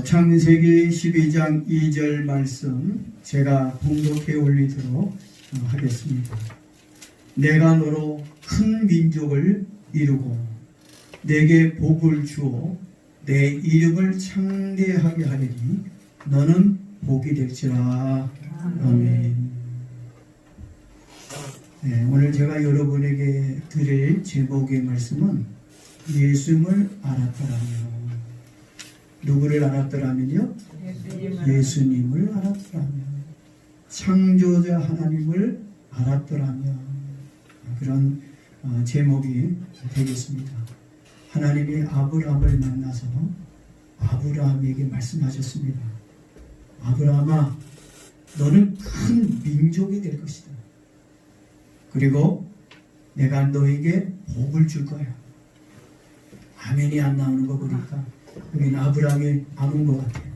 창세기 12장 2절 말씀 제가 봉독해 올리도록 하겠습니다. 내가 너로 큰 민족을 이루고 내게 복을 주어 내 이름을 창대하게 하리니 너는 복이 될지라. 아멘. 네, 오늘 제가 여러분에게 드릴 제목의 말씀은 예수님을 알았더라면. 누구를 알았더라면요? 예수님을 알았더라면. 창조자 하나님을 알았더라면. 그런 제목이 되겠습니다. 하나님이 아브라함을 만나서 아브라함에게 말씀하셨습니다. 아브라함아, 너는 큰 민족이 될 것이다. 그리고 내가 너에게 복을 줄 거야. 아멘이 안 나오는 거 보니까 여기는 아브라함이 안 온 것 같아요.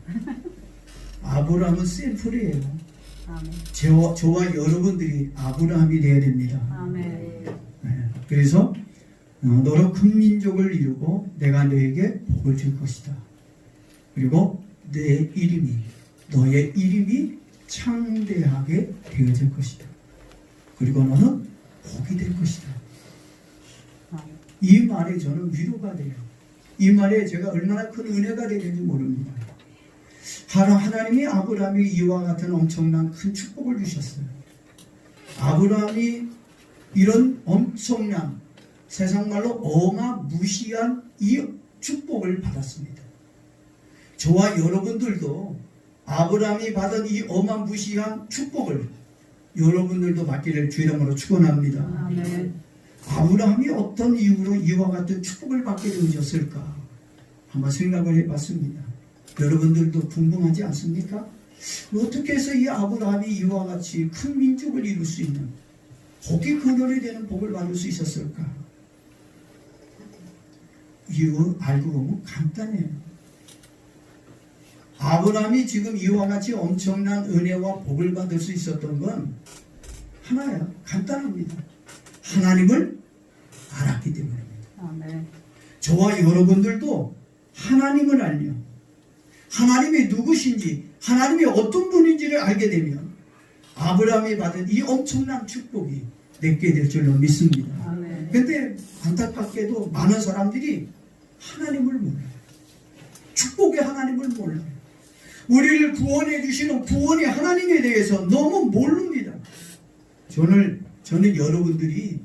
아브라함은 샘플이에요. 저와 여러분들이 아브라함이 되어야 됩니다. 아멘. 네, 그래서 너로 큰 민족을 이루고 내가 너에게 복을 줄 것이다. 그리고 너의 이름이 창대하게 되어질 것이다. 그리고 너는 복이 될 것이다. 이 말에 저는 위로가 돼요. 이 말에 제가 얼마나 큰 은혜가 되는지 모릅니다. 하나님이 아브라함이 이와 같은 엄청난 큰 축복을 주셨어요. 아브라함이 이런 엄청난 세상말로 어마무시한 이 축복을 받았습니다. 저와 여러분들도 아브라함이 받은 이 어마무시한 축복을 여러분들도 받기를 주 이름으로 축원합니다. 아멘. 아브라함이 어떤 이유로 이와 같은 축복을 받게 되었을까 한번 생각을 해봤습니다. 여러분들도 궁금하지 않습니까? 어떻게 해서 이 아브라함이 이와 같이 큰 민족을 이룰 수 있는 복이 근원이 되는 복을 받을 수 있었을까? 이유 알고 보면 간단해요. 아브라함이 지금 이와 같이 엄청난 은혜와 복을 받을 수 있었던 건 하나야. 간단합니다. 하나님을 알았기 때문입니다. 아멘. 저와 여러분들도 하나님을 알며 하나님이 누구신지 하나님이 어떤 분인지를 알게 되면 아브라함이 받은 이 엄청난 축복이 내게 될 줄로 믿습니다. 그런데 안타깝게도 많은 사람들이 하나님을 몰라요. 축복의 하나님을 몰라요. 우리를 구원해 주시는 구원의 하나님에 대해서 너무 모릅니다. 저는 여러분들이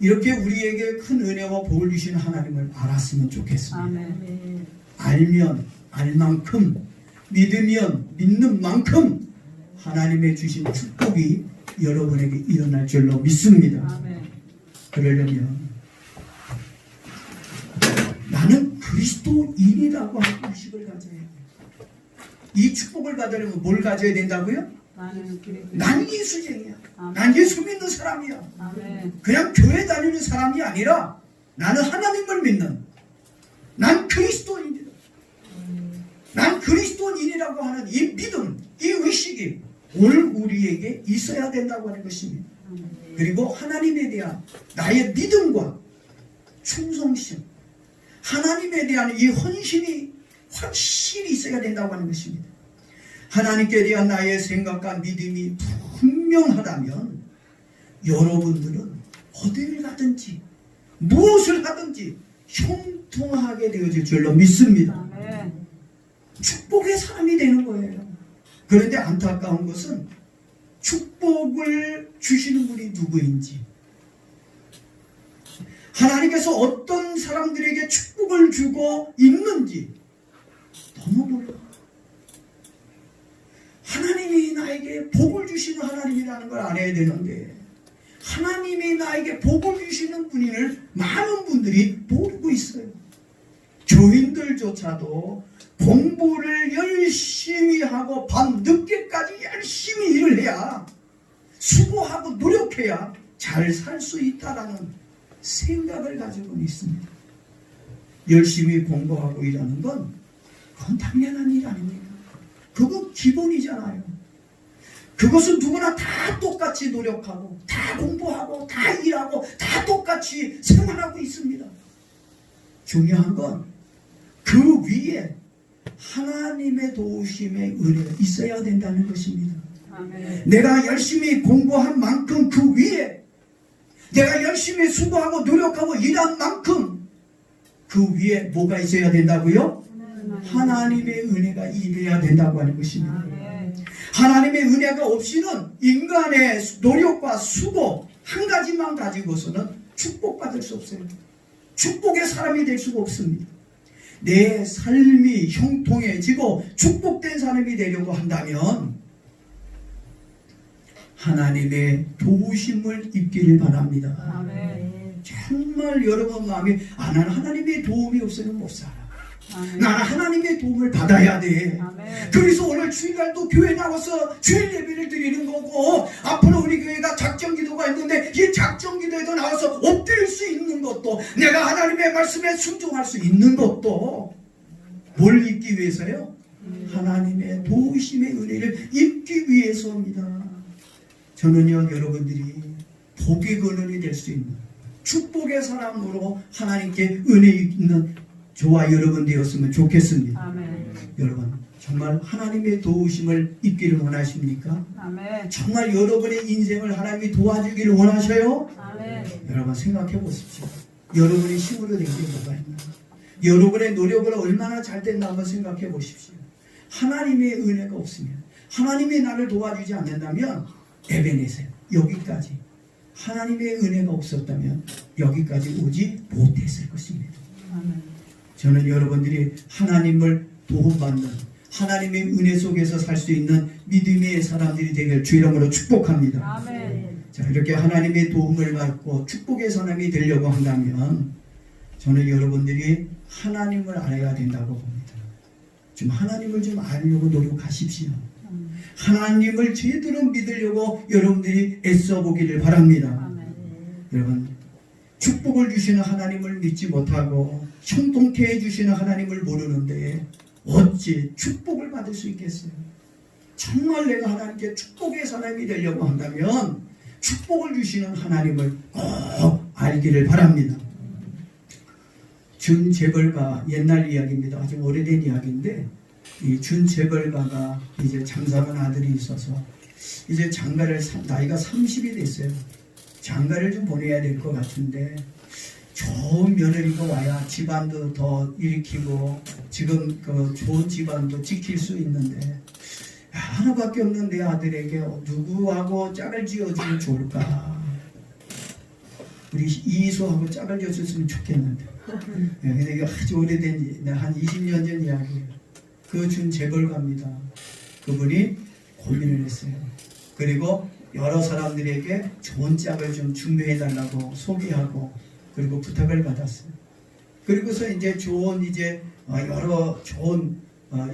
이렇게 우리에게 큰 은혜와 복을 주시는 하나님을 알았으면 좋겠습니다. 아멘. 알면 알 만큼, 믿으면 믿는 만큼 하나님의 주신 축복이 여러분에게 일어날 줄로 믿습니다. 아멘. 그러려면 나는 그리스도인이라고 하는 의식을 가져야 해요. 이 축복을 받으려면 뭘 가져야 된다고요? 난 예수쟁이야. 난 예수 믿는 사람이야. 아멘. 그냥 교회 다니는 사람이 아니라 나는 하나님을 믿는 난 그리스도인이다. 난 그리스도인이라고 하는 이 믿음, 이 의식이 오늘 우리에게 있어야 된다고 하는 것입니다. 그리고 하나님에 대한 나의 믿음과 충성심, 하나님에 대한 이 헌신이 확실히 있어야 된다고 하는 것입니다. 하나님께 대한 나의 생각과 믿음이 분명하다면 여러분들은 어디를 가든지 무엇을 하든지 형통하게 되어질 줄로 믿습니다. 아멘. 축복의 사람이 되는 거예요. 그런데 안타까운 것은 축복을 주시는 분이 누구인지, 하나님께서 어떤 사람들에게 축복을 주고 있는지 너무 몰라요. 하나님이 나에게 복을 주시는 하나님이라는 걸 알아야 되는데 하나님이 나에게 복을 주시는 분을 많은 분들이 모르고 있어요. 교인들조차도 공부를 열심히 하고 밤 늦게까지 열심히 일을 해야 수고하고 노력해야 잘 살 수 있다라는 생각을 가지고 있습니다. 열심히 공부하고 일하는 건 그건 당연한 일 아닙니까? 그거 기본이잖아요. 그것은 누구나 다 똑같이 노력하고 다 공부하고 다 일하고 다 똑같이 생활하고 있습니다. 중요한 건 그 위에 하나님의 도우심의 은혜가 있어야 된다는 것입니다. 아멘. 내가 열심히 공부한 만큼 그 위에 내가 열심히 수고하고 노력하고 일한 만큼 그 위에 뭐가 있어야 된다고요? 하나님의 은혜가 임해야 된다고 하는 것입니다. 아멘. 하나님의 은혜가 없이는 인간의 노력과 수고 한 가지만 가지고서는 축복받을 수 없어요. 축복의 사람이 될 수가 없습니다. 내 삶이 형통해지고 축복된 사람이 되려고 한다면 하나님의 도우심을 입기를 바랍니다. 아멘. 정말 여러분 마음이 나는 하나님의 도움이 없으면 못 살아. 아멘. 나는 하나님의 도움을 받아야 돼. 아멘. 그래서 오늘 주일날도 교회 나와서 주일 예배를 드리는 거고 앞으로 우리 교회가 작정기도가 있는데 이 작정기도에도 나와서 엎드릴 수 있는 것도 내가 하나님의 말씀에 순종할 수 있는 것도 뭘 입기 위해서요? 하나님의 도우심의 은혜를 입기 위해서입니다. 저는요 여러분들이 복의 근원이 될 수 있는 축복의 사람으로 하나님께 은혜 있는 저와 여러분 되었으면 좋겠습니다. 아멘. 여러분 정말 하나님의 도우심을 입기를 원하십니까? 아멘. 정말 여러분의 인생을 하나님이 도와주기를 원하셔요? 아멘. 여러분 생각해 보십시오. 여러분의 힘으로 된 게 뭐가 있나? 여러분의 노력을 얼마나 잘 됐나 한번 생각해 보십시오. 하나님의 은혜가 없으면 하나님이 나를 도와주지 않는다면 에베네셀 여기까지 하나님의 은혜가 없었다면 여기까지 오지 못했을 것입니다. 아멘. 저는 여러분들이 하나님을 도움받는 하나님의 은혜 속에서 살 수 있는 믿음의 사람들이 되길 주 이름으로 축복합니다. 아멘. 자, 이렇게 하나님의 도움을 받고 축복의 사람이 되려고 한다면 저는 여러분들이 하나님을 알아야 된다고 봅니다. 좀 하나님을 좀 알려고 노력하십시오. 하나님을 제대로 믿으려고 여러분들이 애써 보기를 바랍니다. 아멘. 여러분 축복을 주시는 하나님을 믿지 못하고 형통케 해주시는 하나님을 모르는데 어찌 축복을 받을 수 있겠어요? 정말 내가 하나님께 축복의 사람이 되려고 한다면 축복을 주시는 하나님을 꼭 알기를 바랍니다. 준재벌가 옛날 이야기입니다. 아주 오래된 이야기인데 이 준재벌가가 이제 장사한 아들이 있어서 이제 장가를 나이가 30이 됐어요. 장가를 좀 보내야 될 것 같은데 좋은 며느리가 와야 집안도 더 일으키고 지금 그 좋은 집안도 지킬 수 있는데 하나밖에 없는 내 아들에게 누구하고 짝을 지어주면 좋을까? 우리 이소하고 짝을 지어줬으면 좋겠는데 근데 이게 아주 오래된 한 20년 전 이야기예요. 그 준 재벌가입니다. 그분이 고민을 했어요. 그리고 여러 사람들에게 좋은 짝을 좀 준비해달라고 소개하고 그리고 부탁을 받았어요. 그리고서 이제 좋은 이제 여러 좋은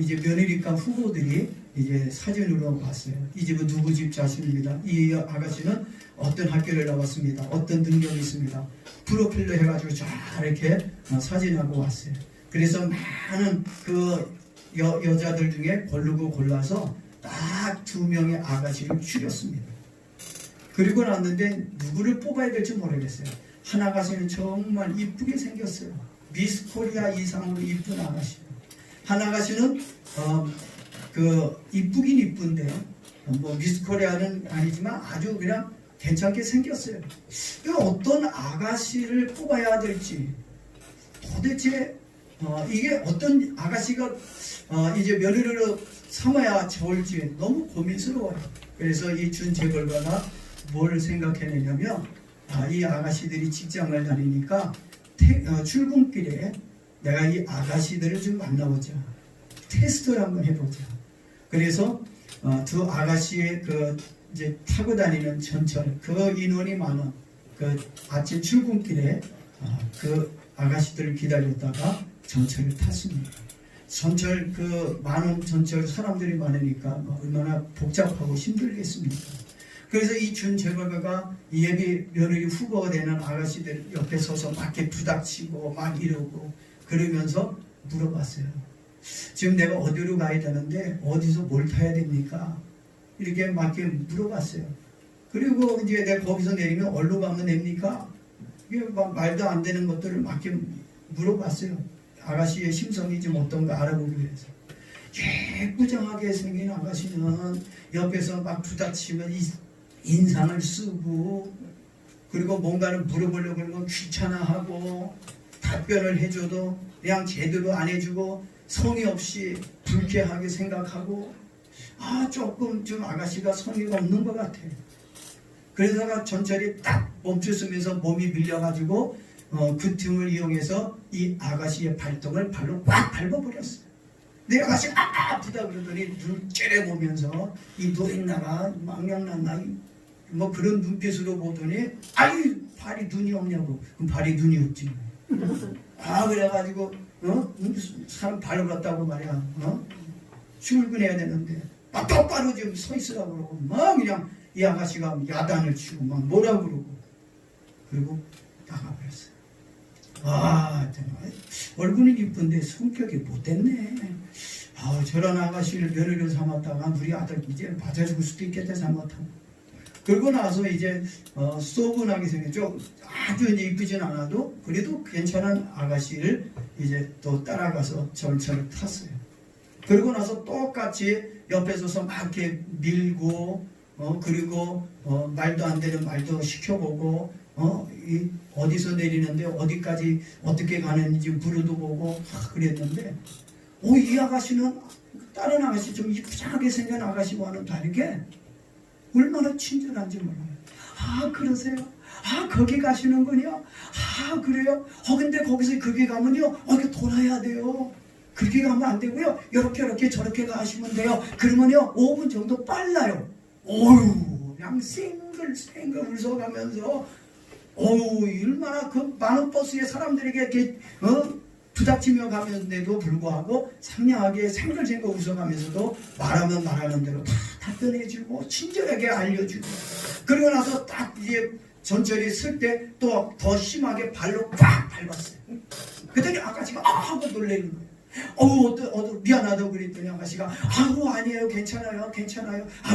이제 며느리감 후보들이 이제 사진으로 왔어요. 이 집은 누구 집 자식입니다. 이 아가씨는 어떤 학교를 나왔습니다. 어떤 능력이 있습니다. 프로필로 해가지고 쫙 이렇게 사진하고 왔어요. 그래서 많은 그 여자들 중에 고르고 골라서 딱 2명의 아가씨를 추렸습니다. 그리고 났는데 누구를 뽑아야 될지 모르겠어요. 한 아가씨는 정말 이쁘게 생겼어요. 미스 코리아 이상으로 이쁜 아가씨예요. 한 아가씨는 그 이쁘긴 이쁜데 뭐 미스 코리아는 아니지만 아주 그냥 괜찮게 생겼어요. 어떤 아가씨를 뽑아야 될지 도대체 이게 어떤 아가씨가 이제 며느리로 삼아야 좋을지 너무 고민스러워요. 그래서 이 준재벌가가 뭘 생각해내냐면 이 아가씨들이 직장을 다니니까 출근길에 내가 이 아가씨들을 좀 만나보자. 테스트를 한번 해보자. 그래서 두 아가씨의 그 이제 타고 다니는 전철 그 인원이 많은 그 아침 출근길에 그 아가씨들을 기다렸다가 전철을 탔습니다. 전철 그 많은 전철 사람들이 많으니까 얼마나 복잡하고 힘들겠습니까? 그래서 이 준재벌가가 예비 며느리 후보가 되는 아가씨들 옆에 서서 막 이렇게 부닥치고 막 이러고 그러면서 물어봤어요. 지금 내가 어디로 가야 되는데 어디서 뭘 타야 됩니까? 이렇게 막 이렇게 물어봤어요. 그리고 이제 내가 거기서 내리면 어디로 가면 됩니까? 이게 막 말도 안 되는 것들을 막 이렇게 물어봤어요. 아가씨의 심성이 좀 어떤가 알아보기 위해서. 예쁘장하게 생긴 아가씨는 옆에서 막 부닥치면 인상을 쓰고, 그리고 뭔가를 물어보려고 그러면 귀찮아하고, 답변을 해줘도 그냥 제대로 안 해주고 성의 없이 불쾌하게 생각하고, 조금 좀 아가씨가 성의가 없는 것 같아. 그러다가 전철이 딱 멈췄으면서 몸이 밀려가지고 그 틈을 이용해서 이 아가씨의 발등을 발로 꽉 밟아버렸어요. 내 아가씨 아프다 그러더니 눈 째려보면서 이 노인나가 망령났나 뭐 그런 눈빛으로 보더니 아이 발이 눈이 없냐고. 그럼 발이 눈이 없지. 그래가지고 사람 발로 갔다고 말이야. 출근해야 되는데 막 똑바로 좀 서 있으라고 그러고 막 그냥 이 아가씨가 야단을 치고 막 뭐라 그러고 그리고 나가버렸어요. 정말 얼굴은 이쁜데 성격이 못됐네. 저런 아가씨를 며느리로 삼았다가 우리 아들 이제 맞아 죽을 수도 있겠다 잘못하면. 그러고 나서 이제 소분하게 생겼죠. 아주 이쁘진 않아도 그래도 괜찮은 아가씨를 이제 또 따라가서 전철을 탔어요. 그러고 나서 똑같이 옆에 서서 막 이렇게 밀고 그리고 말도 안 되는 말도 시켜보고 어디서 내리는데 어디까지 어떻게 가는지 물어도 보고 그랬는데 이 아가씨는 다른 아가씨 좀 이쁘장하게 생긴 아가씨와는 다르게 얼마나 친절한지 몰라요. 그러세요? 거기 가시는군요. 그래요? 근데 거기서 거기 가면요 이렇게 돌아야 돼요. 그렇게 가면 안 되고요. 이렇게 저렇게 가시면 돼요. 그러면요 5분 정도 빨라요. 그냥 생글 웃어가면서 얼마나 그 많은 버스에 사람들에게 이렇게 부닥치며 가면서도 불구하고 상냥하게 생글생글 웃어가면서도 말하면 말하는 대로 다 답변해주고 친절하게 알려주고, 그리고 나서 딱 이제 전철이 쓸 때 또 더 심하게 발로 꽉 밟았어요. 그랬더니 아가씨가 하고 놀래는 거예요. 미안하다고 그랬더니 아가씨가 아니에요, 괜찮아요.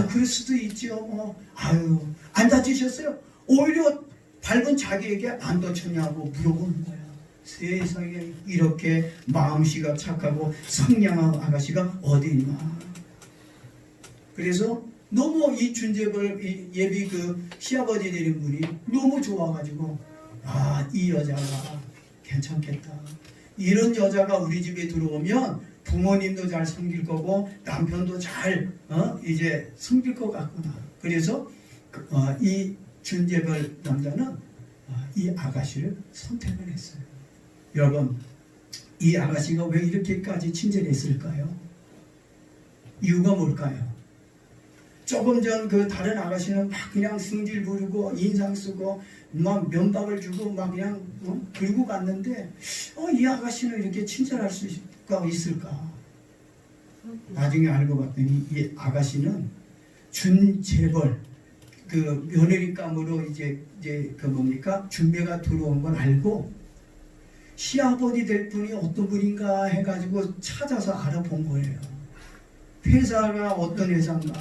그럴 수도 있죠. 안 다치셨어요? 오히려 밟은 자기에게 안 다쳤냐고 물어보는 거야. 세상에 이렇게 마음씨가 착하고 상냥한 아가씨가 어디 있나. 그래서 너무 이 준재벌 예비 그 시아버지 되는 분이 너무 좋아가지고 이 여자가 괜찮겠다. 이런 여자가 우리 집에 들어오면 부모님도 잘 섬길 거고 남편도 잘 이제 섬길 것 같구나. 그래서 이 준재벌 남자는 이 아가씨를 선택을 했어요. 여러분, 이 아가씨가 왜 이렇게까지 친절했을까요? 이유가 뭘까요? 조금 전 그 다른 아가씨는 막 그냥 승질 부리고 인상 쓰고 막 면박을 주고 막 그냥 그리고 갔는데 이 아가씨는 이렇게 친절할 수가 있을까? 나중에 알고 봤더니 이 아가씨는 준재벌 그 며느리감으로 이제 그 뭡니까 준배가 들어온 걸 알고 시아버지 될 분이 어떤 분인가 해가지고 찾아서 알아본 거예요. 회사가 어떤 회사인가,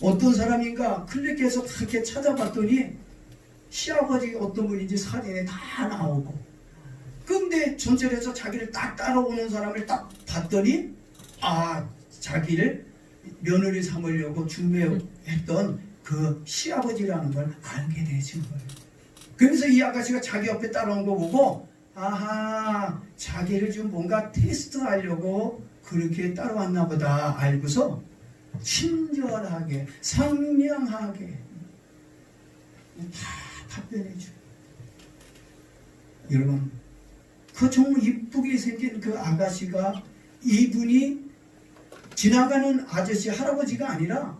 어떤 사람인가 클릭해서 그렇게 찾아봤더니 시아버지가 어떤 분인지 사진에 다 나오고, 근데 전철에서 자기를 딱 따라오는 사람을 딱 봤더니 자기를 며느리 삼으려고 준비했던 그 시아버지라는 걸 알게 되신 거예요. 그래서 이 아가씨가 자기 옆에 따라온 거 보고 자기를 좀 뭔가 테스트하려고 그렇게 따라왔나 보다 알고서 친절하게 상냥하게 다 답변해줘. 여러분, 그 정말 이쁘게 생긴 그 아가씨가 이분이 지나가는 아저씨 할아버지가 아니라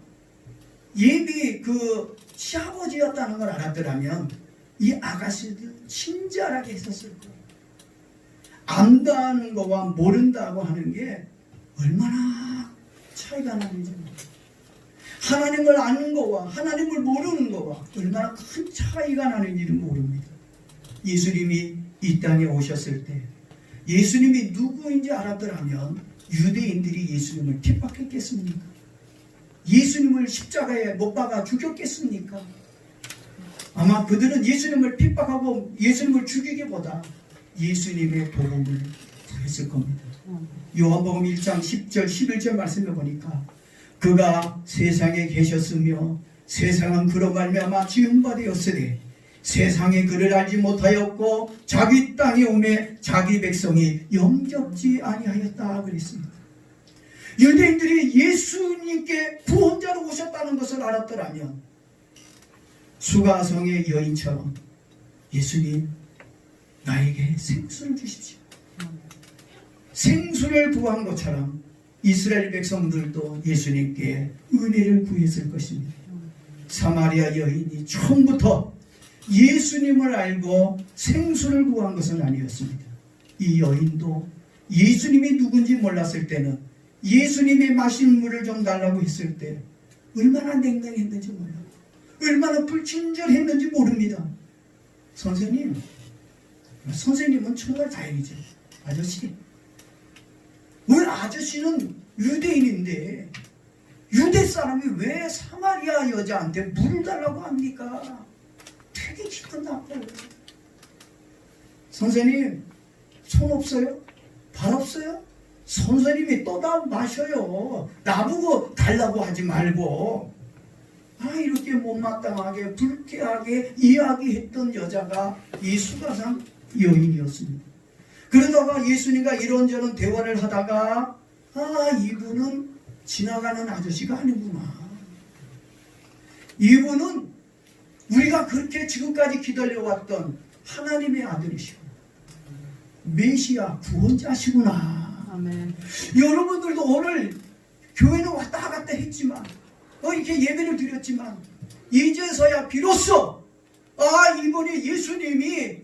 예비 그 시아버지였다는 걸 알았더라면 이 아가씨도 친절하게 했었을 거예요. 안다는 거와 모른다고 하는 게 얼마나 차이가 나는지, 하나님을 아는 거와 하나님을 모르는 거와 얼마나 큰 차이가 나는지는 모릅니다. 예수님이 이 땅에 오셨을 때 예수님이 누구인지 알았더라면 유대인들이 예수님을 핍박했겠습니까? 예수님을 십자가에 못 박아 죽였겠습니까? 아마 그들은 예수님을 핍박하고 예수님을 죽이기보다 예수님의 복음을 구했을 겁니다. 요한복음 1장 10절 11절 말씀을 보니까 그가 세상에 계셨으며 세상은 그로 말미암아 지음바 되었으되 세상에 그를 알지 못하였고 자기 땅에 오매 자기 백성이 영접지 아니하였다 그랬습니다. 유대인들이 예수님께 구원자로 오셨다는 것을 알았더라면 수가성의 여인처럼 예수님 나에게 생수를 주십시오. 생수를 구한 것처럼 이스라엘 백성들도 예수님께 은혜를 구했을 것입니다. 사마리아 여인이 처음부터 예수님을 알고 생수를 구한 것은 아니었습니다. 이 여인도 예수님이 누군지 몰랐을 때는 예수님의 마실 물을 좀 달라고 했을 때 얼마나 냉랭했는지 몰라요. 얼마나 불친절했는지 모릅니다. 선생님은 정말 다행이죠. 아저씨, 우리 아저씨는 유대인인데 유대 사람이 왜 사마리아 여자한테 물을 달라고 합니까? 되게 기분 나빠요. 선생님, 손 없어요? 발 없어요? 선생님이 떠다 마셔요. 나보고 달라고 하지 말고. 이렇게 못마땅하게 불쾌하게 이야기했던 여자가 이 수가상 여인이었습니다. 그러다가 예수님과 이런저런 대화를 하다가 이분은 지나가는 아저씨가 아니구나. 이분은 우리가 그렇게 지금까지 기다려왔던 하나님의 아들이시고 메시아 구원자시구나. 아멘. 여러분들도 오늘 교회는 왔다 갔다 했지만 이렇게 예배를 드렸지만 이제서야 비로소 이분이 예수님이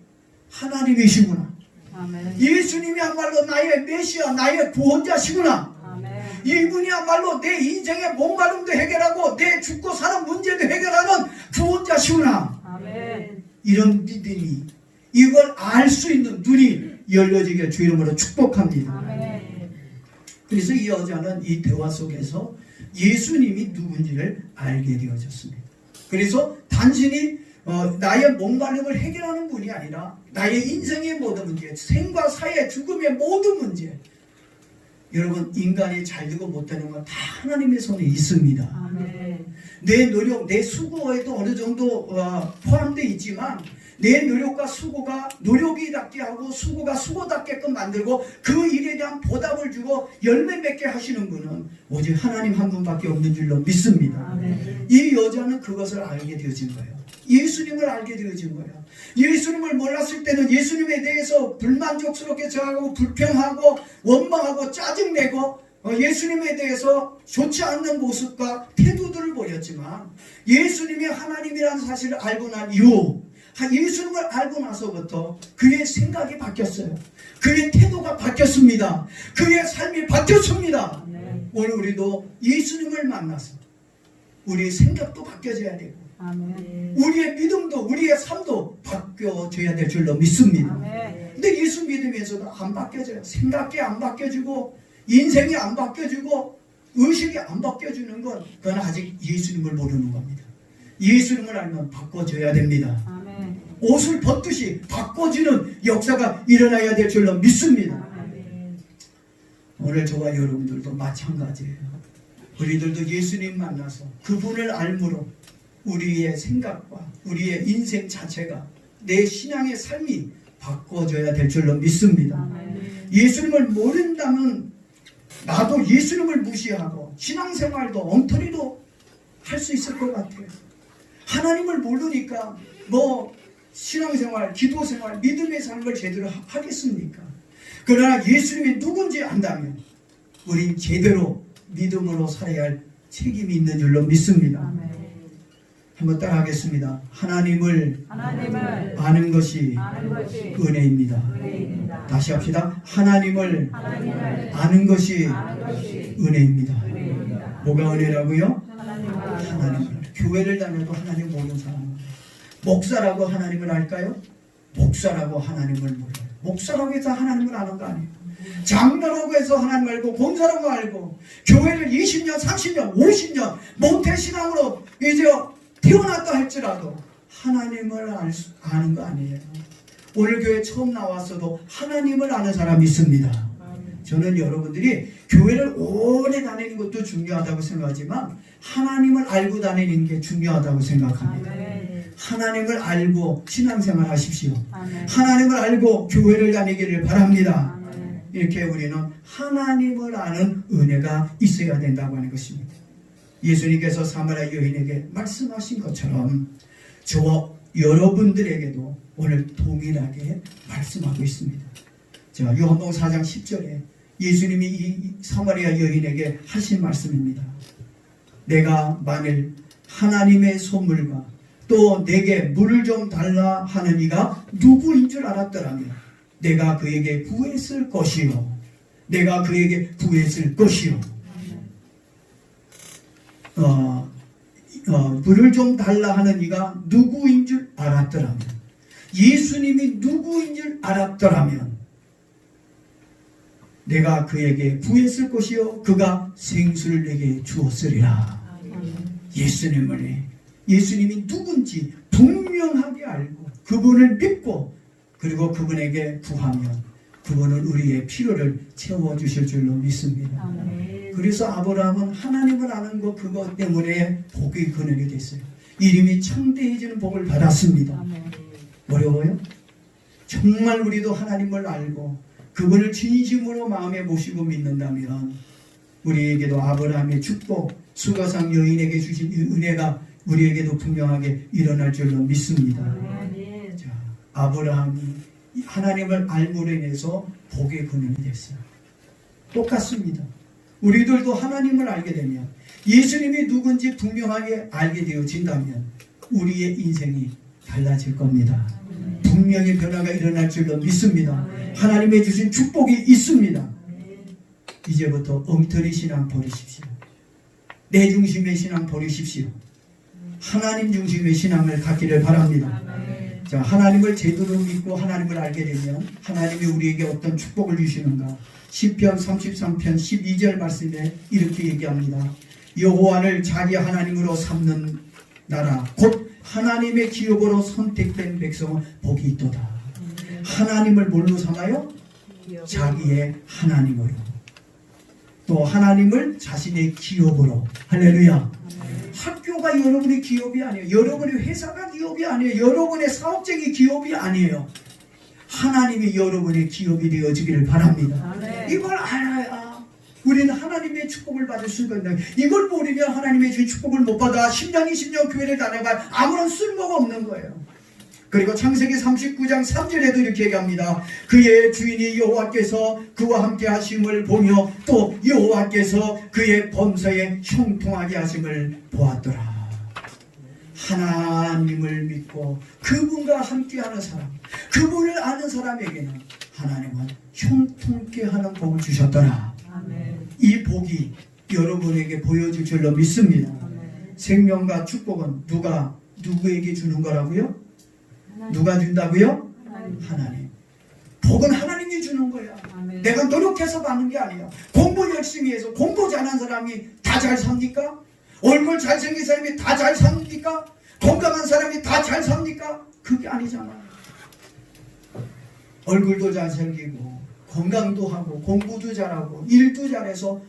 하나님이시구나. 아멘. 예수님이야말로 나의 메시아 나의 구원자시구나. 아멘. 이분이야말로 내 인생의 목마름도 해결하고 내 죽고 사는 문제도 해결하는 구원자시구나. 아멘. 이런 믿음이 이걸 알 수 있는 눈이 열려지게 주 이름으로 축복합니다. 아멘. 그래서 이 여자는 이 대화 속에서 예수님이 누군지를 알게 되어졌습니다. 그래서 단순히 나의 목마름을 해결하는 분이 아니라 나의 인생의 모든 문제, 생과 사의 죽음의 모든 문제, 여러분 인간이 잘되고 못되는 건 다 하나님의 손에 있습니다. 아멘. 내 노력, 내 수고에도 어느 정도 포함되어 있지만 내 노력과 수고가 노력이답게 하고 수고가 수고답게끔 만들고 그 일에 대한 보답을 주고 열매 맺게 하시는 분은 오직 하나님 한 분밖에 없는 줄로 믿습니다. 아멘. 이 여자는 그것을 알게 되어진 거예요. 예수님을 알게 되어진 거예요. 예수님을 몰랐을 때는 예수님에 대해서 불만족스럽게 생각하고 불평하고 원망하고 짜증내고 예수님에 대해서 좋지 않는 모습과 태도들을 보였지만 예수님이 하나님이라는 사실을 알고 난 이후 예수님을 알고 나서부터 그의 생각이 바뀌었어요. 그의 태도가 바뀌었습니다. 그의 삶이 바뀌었습니다. 아멘. 오늘 우리도 예수님을 만나서 우리의 생각도 바뀌어져야 되고 아멘. 우리의 믿음도 우리의 삶도 바뀌어져야 될 줄로 믿습니다. 아멘. 근데 예수 믿으면서도 안 바뀌어져요. 생각이 안 바뀌어지고 인생이 안 바뀌어지고 의식이 안 바뀌어지는 건 그건 아직 예수님을 모르는 겁니다. 예수님을 알면 바꿔줘야 됩니다. 아멘. 옷을 벗듯이 바꿔지는 역사가 일어나야 될 줄로 믿습니다. 아멘. 오늘 저와 여러분들도 마찬가지예요. 우리들도 예수님 만나서 그분을 알므로 우리의 생각과 우리의 인생 자체가 내 신앙의 삶이 바꿔줘야 될 줄로 믿습니다. 아멘. 예수님을 모른다면 나도 예수님을 무시하고 신앙생활도 엉터리도 할 수 있을 것 같아요. 하나님을 모르니까 신앙생활, 기도생활, 믿음의 삶을 제대로 하겠습니까? 그러나 예수님이 누군지 안다면 우린 제대로 믿음으로 살아야 할 책임이 있는 줄로 믿습니다. 아멘. 한번 따라하겠습니다. 하나님을 아는 것이 아는 것이 은혜입니다. 은혜입니다. 다시 합시다. 하나님을 하나님을 아는 것이 아는 것이 은혜입니다. 은혜입니다. 뭐가 은혜라고요? 하나님을 아는 하나님을. 교회를 다녀도 하나님 모르는 사람. 목사라고 하나님을 알까요? 목사라고 하나님을 몰라요. 목사라고 해서 하나님을 아는 거 아니에요. 장로라고 해서 하나님 알고 봉사라고 알고 교회를 20년, 30년, 50년 모태신앙으로 이제 태어났다 할지라도 하나님을 아는 거 아니에요. 오늘 교회 처음 나왔어도 하나님을 아는 사람이 있습니다. 저는 여러분들이 교회를 오래 다니는 것도 중요하다고 생각하지만 하나님을 알고 다니는 게 중요하다고 생각합니다. 아멘. 하나님을 알고 신앙생활 하십시오. 아멘. 하나님을 알고 교회를 다니기를 바랍니다. 아멘. 이렇게 우리는 하나님을 아는 은혜가 있어야 된다고 하는 것입니다. 예수님께서 사마리아 여인에게 말씀하신 것처럼 저와 여러분들에게도 오늘 동일하게 말씀하고 있습니다. 자, 요한복음 4장 10절에 예수님이 이 사마리아 여인에게 하신 말씀입니다. 내가 만일 하나님의 선물과 또 내게 물을 좀 달라 하는 이가 누구인 줄 알았더라면 내가 그에게 구했을 것이요. 내가 그에게 구했을 것이요. 물을 좀 달라 하는 이가 누구인 줄 알았더라면, 예수님이 누구인 줄 알았더라면 내가 그에게 구했을 것이요 그가 생수를 내게 주었으리라. 예수님이 누군지 분명하게 알고 그분을 믿고 그리고 그분에게 구하면 그분은 우리의 필요를 채워주실 줄로 믿습니다. 아멘. 그래서 아브라함은 하나님을 아는 것 그것 때문에 복이 그늘이 됐어요. 이름이 창대해지는 복을 받았습니다. 아멘. 어려워요? 정말 우리도 하나님을 알고 그분을 진심으로 마음에 모시고 믿는다면 우리에게도 아브라함의 축복, 수가상 여인에게 주신 이 은혜가 우리에게도 분명하게 일어날 줄로 믿습니다. 아멘. 자, 아브라함이 하나님을 알므로 인해서 복의 근원이 됐어요. 똑같습니다. 우리들도 하나님을 알게 되면 예수님이 누군지 분명하게 알게 되어진다면 우리의 인생이 달라질 겁니다. 분명히 변화가 일어날 줄로 믿습니다. 하나님의 주신 축복이 있습니다. 이제부터 엉터리 신앙 버리십시오. 내 중심의 신앙 버리십시오. 하나님 중심의 신앙을 갖기를 바랍니다. 자, 하나님을 제대로 믿고 하나님을 알게 되면 하나님이 우리에게 어떤 축복을 주시는가? 시편 33편 12절 말씀에 이렇게 얘기합니다. 여호와를 자기 하나님으로 삼는 나라 곧 하나님의 기업으로 선택된 백성은 복이 있도다. 하나님을 뭘로 삼아요? 자기의 하나님으로. 또 하나님을 자신의 기업으로. 할렐루야. 학교가 여러분의 기업이 아니에요. 여러분의 회사가 기업이 아니에요. 여러분의 사업적인 기업이 아니에요. 하나님이 여러분의 기업이 되어지기를 바랍니다. 아멘. 이걸 알아야 우리는 하나님의 축복을 받을 수가 있는. 이걸 모르면 하나님의 주신 축복을 못 받아 10년 20년 교회를 다녀봐 아무런 쓸모가 없는 거예요. 그리고 창세기 39장 3절에도 이렇게 얘기합니다. 그의 주인이 여호와께서 그와 함께 하심을 보며 또 여호와께서 그의 범사에 형통하게 하심을 보았더라. 하나님을 믿고 그분과 함께하는 사람, 그분을 아는 사람에게는 하나님은 형통케 하는 복을 주셨더라. 아멘. 이 복이 여러분에게 보여줄 줄로 믿습니다. 아멘. 생명과 축복은 누구에게 주는 거라고요? 하나님. 누가 준다고요? 하나님. 하나님. 복은 하나님이 주는 거야. 아멘. 내가 노력해서 받는 게 아니야. 공부 열심히 해서 공부 잘하는 사람이 다 잘 삽니까? 얼굴 잘생긴 사람이 다 잘 삽니까? 건강한 사람이 다 잘 삽니까? 그게 아니잖아. 얼굴도 잘생기고 건강도 하고 공부도 잘하고 일도 잘해서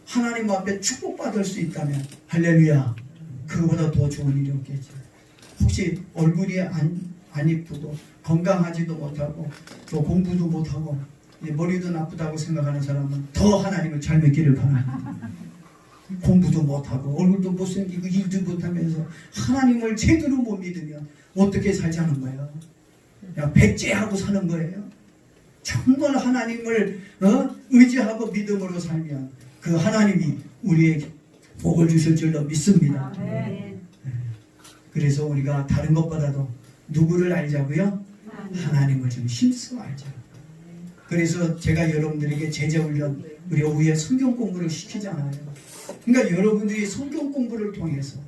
하나님 앞에 축복받을 수 있다면 할렐루야. 그거보다 더 좋은 일이 없겠지. 혹시 얼굴이 안 이쁘고 건강하지도 못하고 또 공부도 못하고 머리도 나쁘다고 생각하는 사람은 더 하나님을 잘 믿기를 바랍니다. 공부도 못하고 얼굴도 못생기고 일도 못하면서 하나님을 제대로 못 믿으면 어떻게 살자는 거예요? 그냥 백제하고 사는 거예요. 정말 하나님을 의지하고 믿음으로 살면 그 하나님이 우리에게 복을 주실 줄로 믿습니다. 아멘. 그래서 우리가 다른 것보다도 누구를 알자고요? 하나님을 좀 힘써 알자. 그래서 제가 여러분들에게 제자훈련 우리 오후에 성경 공부를 시키잖아요. 그러니까 여러분들이 성경 공부를 통해서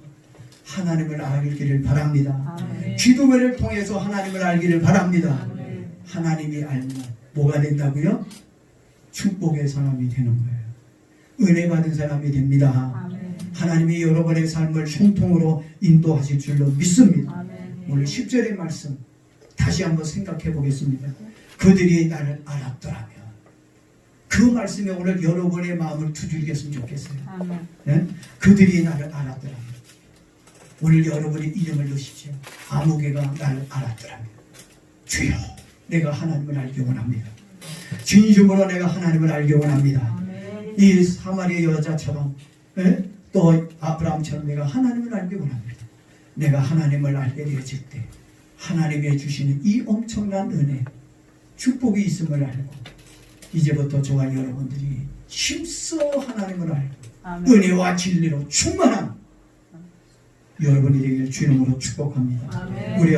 하나님을 알기를 바랍니다. 아멘. 기도회를 통해서 하나님을 알기를 바랍니다. 아멘. 하나님이 알면 뭐가 된다고요? 축복의 사람이 되는 거예요. 은혜 받은 사람이 됩니다. 아멘. 하나님이 여러분의 삶을 형통으로 인도하실 줄로 믿습니다. 아멘. 오늘 10절의 말씀 다시 한번 생각해 보겠습니다. 그들이 나를 알았더라면 그 말씀에 오늘 여러분의 마음을 두들겼으면 좋겠어요. 아멘. 예? 그들이 나를 알았더라면 오늘 여러분의 이름을 넣으십시오. 아무개가 나를 알았더라면 주여 내가 하나님을 알기 원합니다. 진심으로 내가 하나님을 알기 원합니다. 아멘. 이 사마리아 여자처럼 예? 또 아브라함처럼 내가 하나님을 알기 원합니다. 내가 하나님을 알게 되어질 때 하나님이 주시는 이 엄청난 은혜 축복이 있음을 알고 이제부터 저와 여러분들이 힘써 하나님을 알고 아멘. 은혜와 진리로 충만한 여러분이 되기를 주님으로 축복합니다. 아멘. 우리